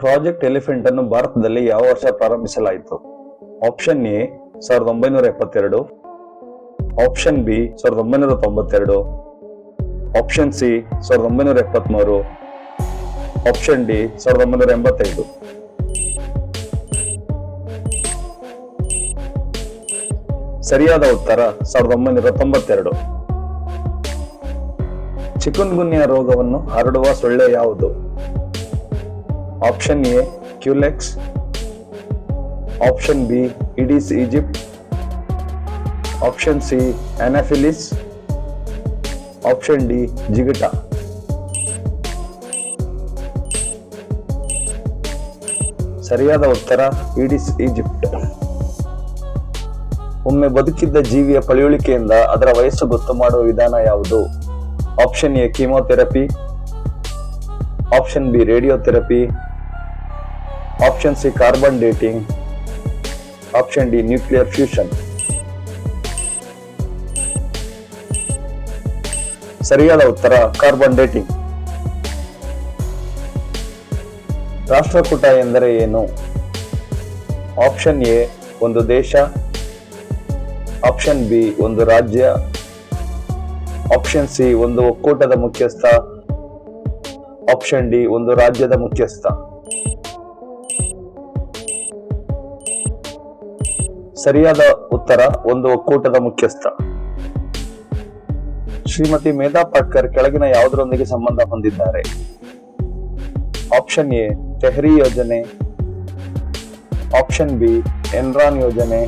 Project elephant ಅನ್ನು ಭಾರತದಲ್ಲಿ ಯಾವ ವರ್ಷ ಪ್ರಾರಂಭಿಸಲಾಯಿತು? Option A 1972, option B 1992, option C 1973, option D 1985. ಸರಿಯಾದ ಉತ್ತರ 1992. ಚಿಕುನ್ಗುನ್ಯಾ ರೋಗವನ್ನು ಹರಡುವ ಸೊಳ್ಳೆ ಯಾವುದು? Option A culex, option B aedes aegypti, option C anopheles, option D ಜಿಗಟಾ. ಸರಿಯಾದ ಉತ್ತರ ಇಡೀಸ್ ಈಜಿಪ್ಟ್. ಒಮ್ಮೆ ಬದುಕಿದ್ದ ಜೀವಿಯ ಪಳೆಯುಳಿಕೆಯಿಂದ ಅದರ ವಯಸ್ಸು ಗೊತ್ತು ಮಾಡುವ ವಿಧಾನ ಯಾವುದು? Option A chemotherapy, option B radiotherapy, option C carbon dating, option D nuclear fusion. ಸರಿಯಾದ ಉತ್ತರ ಕಾರ್ಬನ್ ಡೇಟಿಂಗ್. ರಾಷ್ಟ್ರಕೂಟ ಎಂದರೆ ಏನು? ಆಪ್ಷನ್ ಎ ಒಂದು ದೇಶ, ಆಪ್ಷನ್ ಬಿ ಒಂದು ರಾಜ್ಯ, ಆಪ್ಷನ್ ಸಿ ಒಂದು ಒಕ್ಕೂಟದ ಮುಖ್ಯಸ್ಥ, ಆಪ್ಷನ್ ಡಿ ಒಂದು ರಾಜ್ಯದ ಮುಖ್ಯಸ್ಥ. ಸರಿಯಾದ ಉತ್ತರ ಒಂದು ಒಕ್ಕೂಟದ ಮುಖ್ಯಸ್ಥ. ಶ್ರೀಮತಿ ಮೇಧಾ ಪಾಟ್ಕರ್ ಕೆಳಗಿನ ಯಾವುದರೊಂದಿಗೆ ಸಂಬಂಧ ಹೊಂದಿದ್ದಾರೆ? ಆಪ್ಷನ್ ಎ ತೆಹರಿ ಯೋಜನೆ, ಆಪ್ಷನ್ ಬಿ ಎನ್ರಾನ್ ಯೋಜನೆ,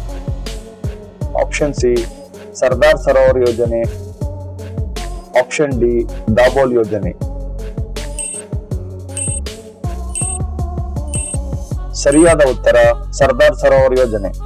ಆಪ್ಷನ್ ಸಿ ಸರ್ದಾರ್ ಸರೋವರ್ ಯೋಜನೆ, ಆಪ್ಷನ್ ಡಿ ದಾಬೋಲ್ ಯೋಜನೆ. ಸರಿಯಾದ ಉತ್ತರ ಸರ್ದಾರ್ ಸರೋವರ್ ಯೋಜನೆ.